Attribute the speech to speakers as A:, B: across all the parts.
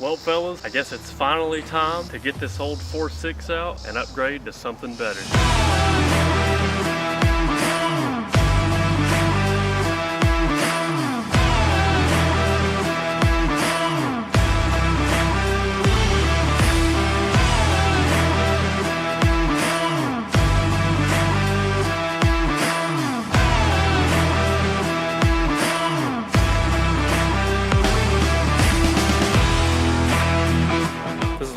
A: Well fellas, I guess it's finally time to get this old 4.6 out and upgrade to something better.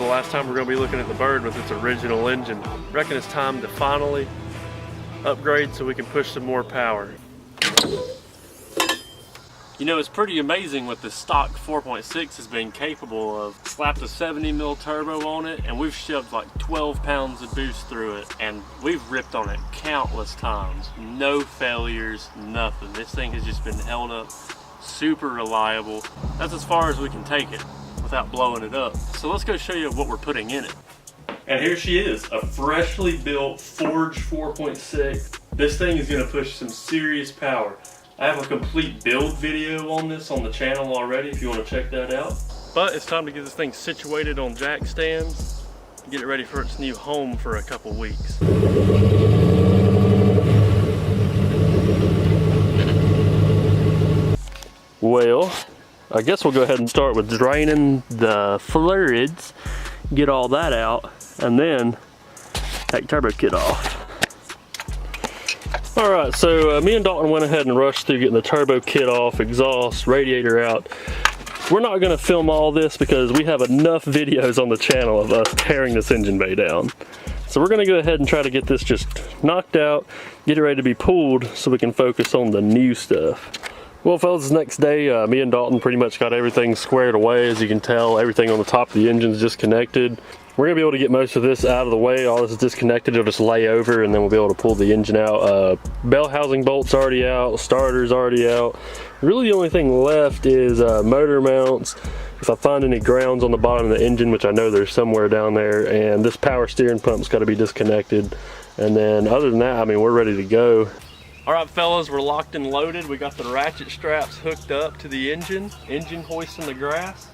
A: Last time we're going to be looking at the bird with its original engine. Reckon it's time to finally upgrade so we can push some more power. You know, it's pretty amazing what the stock 4.6 has been capable of. Slapped a 70mm turbo on it and we've shoved like 12 pounds of boost through it, and we've ripped on it countless times. No failures, nothing. This thing has just been held up super reliable. That's as far as we can take it without blowing it up. So let's go show you what we're putting in it. And here she is, a freshly built forged 4.6. This thing is gonna push some serious power. I have a complete build video on this on the channel already if you wanna check that out. But it's time to get this thing situated on jack stands and get it ready for its new home for a couple weeks. Well, I guess we'll go ahead and start with draining the fluids, get all that out, and then take turbo kit off. All right, so me and Dalton went ahead and rushed through getting the turbo kit off, exhaust, radiator out. We're not gonna film all this because we have enough videos on the channel of us tearing this engine bay down. So we're gonna go ahead and try to get this just knocked out, get it ready to be pulled so we can focus on the new stuff. Well fellas, the next day, me and Dalton pretty much got everything squared away. As you can tell, everything on the top of the engine is disconnected. We're gonna be able to get most of this out of the way. All this is disconnected, it'll just lay over and then we'll be able to pull the engine out. Bell housing bolt's already out, starter's already out. Really the only thing left is motor mounts. If I find any grounds on the bottom of the engine, which I know there's somewhere down there, and this power steering pump's gotta be disconnected. And then other than that, I mean, we're ready to go. All right, fellas, we're locked and loaded. We got the ratchet straps hooked up to the engine hoist in the grass.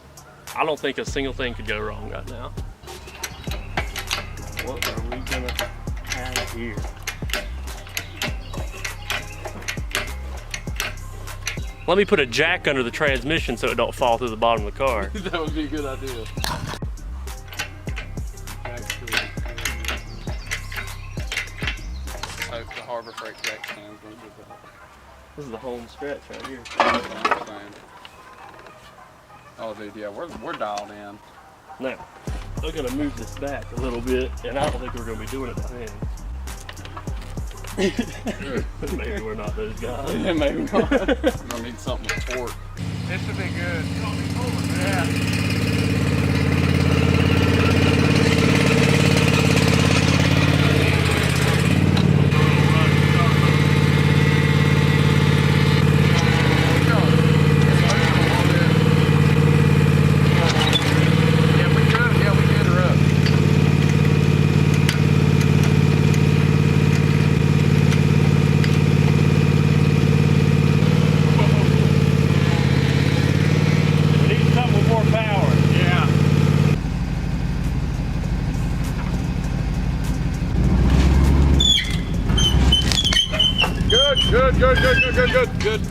A: I don't think a single thing could go wrong right now. What are we gonna have here? Let me put a jack under the transmission so it don't fall through the bottom of the car.
B: That would be a good idea. The Harbor Freight jack stands.
A: This is the home stretch right here.
B: Oh, dude, yeah, we're dialed in.
A: Now, I'm gonna move this back a little bit, and I don't think we're gonna be doing it by hand. Maybe we're not those guys.
B: Yeah, maybe not. We're gonna need something with torque.
C: This should be good. Yeah.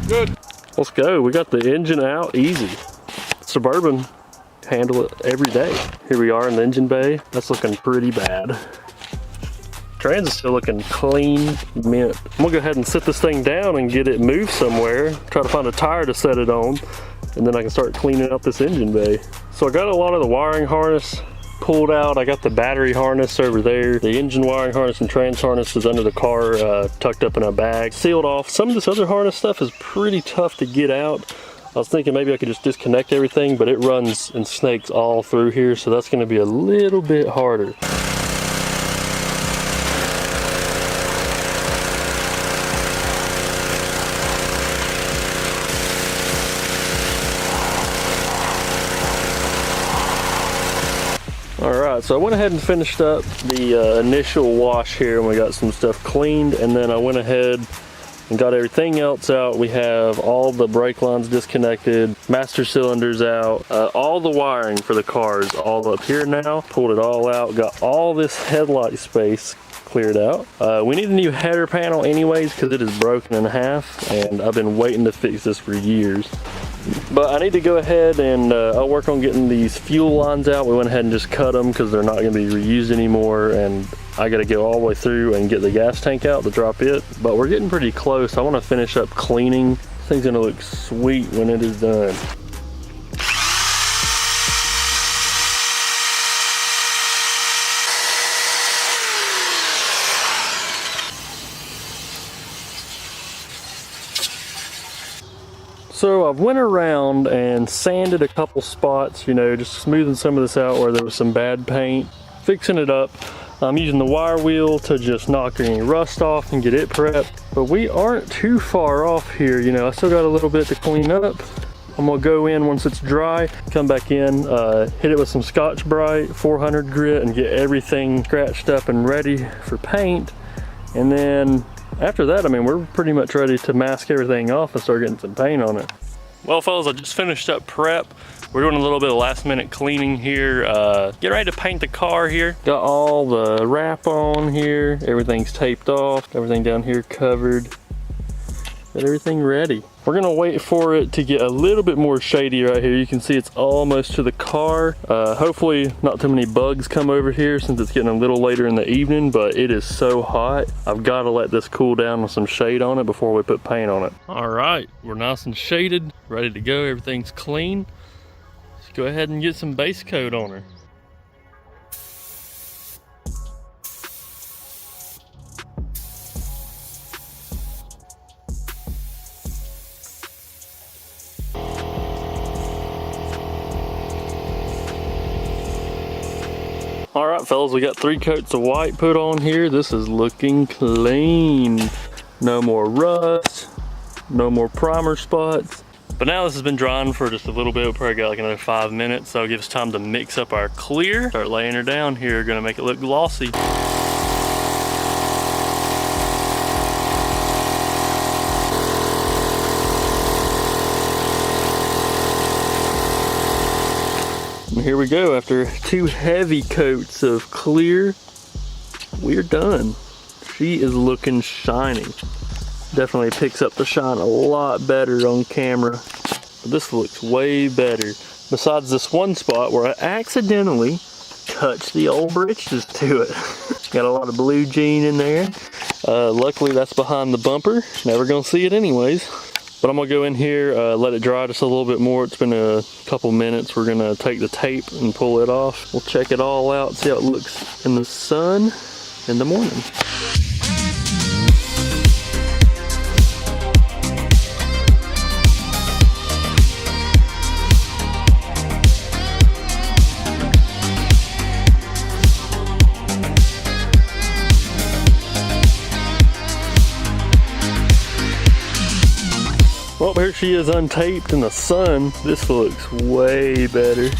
C: Good.
A: Let's go. We got the engine out easy. Suburban handle it every day. Here we are in the engine bay. That's looking pretty bad. Trans is still looking clean mint. I'm gonna go ahead and sit this thing down and get it moved somewhere. Try to find a tire to set it on, and then I can start cleaning up this engine bay. So I got a lot of the wiring harness pulled out. I got the battery harness over there. The engine wiring harness and trans harness is under the car, tucked up in a bag, sealed off. Some of this other harness stuff is pretty tough to get out. I was thinking maybe I could just disconnect everything, but it runs and snakes all through here, so that's gonna be a little bit harder. Alright, so I went ahead and finished up the initial wash here, and we got some stuff cleaned, and then I went ahead, and got everything else out. We have all the brake lines disconnected, master cylinders out, all the wiring for the cars all up here now. Pulled it all out, got all this headlight space cleared out. We need a new header panel anyways because it is broken in half, and I've been waiting to fix this for years. But I need to go ahead and I'll work on getting these fuel lines out. We went ahead and just cut them because they're not going to be reused anymore, and I got to go all the way through and get the gas tank out to drop it. But we're getting pretty close. I want to finish up cleaning. This thing's going to look sweet when it is done. So I've went around and sanded a couple spots, you know, just smoothing some of this out where there was some bad paint, fixing it up. I'm using the wire wheel to just knock any rust off and get it prepped. But we aren't too far off here, you know, I still got a little bit to clean up. I'm gonna go in once it's dry, come back in, hit it with some Scotch-Brite, 400 grit, and get everything scratched up and ready for paint. And then after that, I mean, we're pretty much ready to mask everything off and start getting some paint on it. Well, fellas, I just finished up prep. We're doing a little bit of last minute cleaning here. Get ready to paint the car here. Got all the wrap on here. Everything's taped off. Everything down here covered. Got everything ready. We're gonna wait for it to get a little bit more shady right here. You can see it's almost to the car. Hopefully not too many bugs come over here since it's getting a little later in the evening, but it is so hot. I've got to let this cool down with some shade on it before we put paint on it. All right, we're nice and shaded, ready to go. Everything's clean. Let's go ahead and get some base coat on her. All right, fellas, we got 3 coats of white put on here. This is looking clean. No more rust, no more primer spots. But now this has been drying for just a little bit. We'll probably got like another 5 minutes. So it gives us time to mix up our clear. Start laying her down here, gonna make it look glossy. And here we go. After 2 heavy coats of clear, we're done. She is looking shiny. Definitely picks up the shine a lot better on camera. But this looks way better. Besides this one spot where I accidentally touched the old britches to it. Got a lot of blue jean in there. Luckily that's behind the bumper. Never gonna see it anyways. But I'm gonna go in here, let it dry just a little bit more. It's been a couple minutes. We're gonna take the tape and pull it off. We'll check it all out, see how it looks in the sun in the morning. Well, here she is untaped in the sun. This looks way better.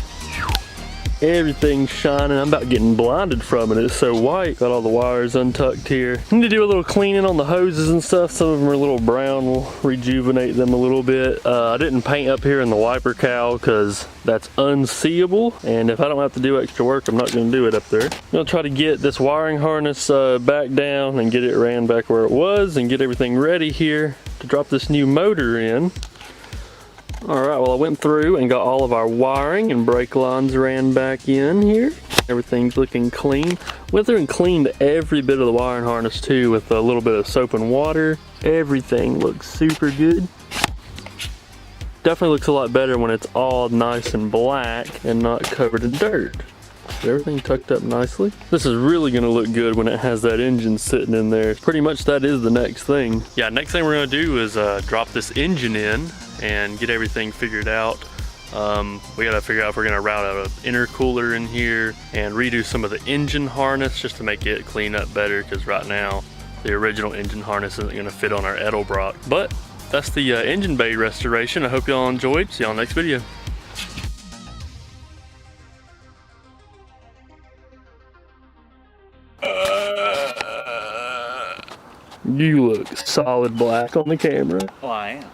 A: Everything's shining. I'm about getting blinded from it. It's so white. Got all the wires untucked here. Need to do a little cleaning on the hoses and stuff. Some of them are a little brown. We'll rejuvenate them a little bit. I didn't paint up here in the wiper cowl because that's unseeable. And if I don't have to do extra work, I'm not going to do it up there. I'm going to try to get this wiring harness back down and get it ran back where it was and get everything ready here to drop this new motor in. Alright, well I went through and got all of our wiring and brake lines ran back in here. Everything's looking clean. Went through and cleaned every bit of the wiring harness too with a little bit of soap and water. Everything looks super good. Definitely looks a lot better when it's all nice and black and not covered in dirt. Everything tucked up nicely. This is really gonna look good when it has that engine sitting in there. Pretty much that is the next thing. Yeah, next thing we're gonna do is drop this engine in and get everything figured out. We gotta figure out if we're gonna route out an intercooler in here and redo some of the engine harness just to make it clean up better, because right now the original engine harness isn't gonna fit on our Edelbrock. But that's the engine bay restoration. I hope y'all enjoyed. See y'all next video. You look solid black on the camera.
D: Oh, I am.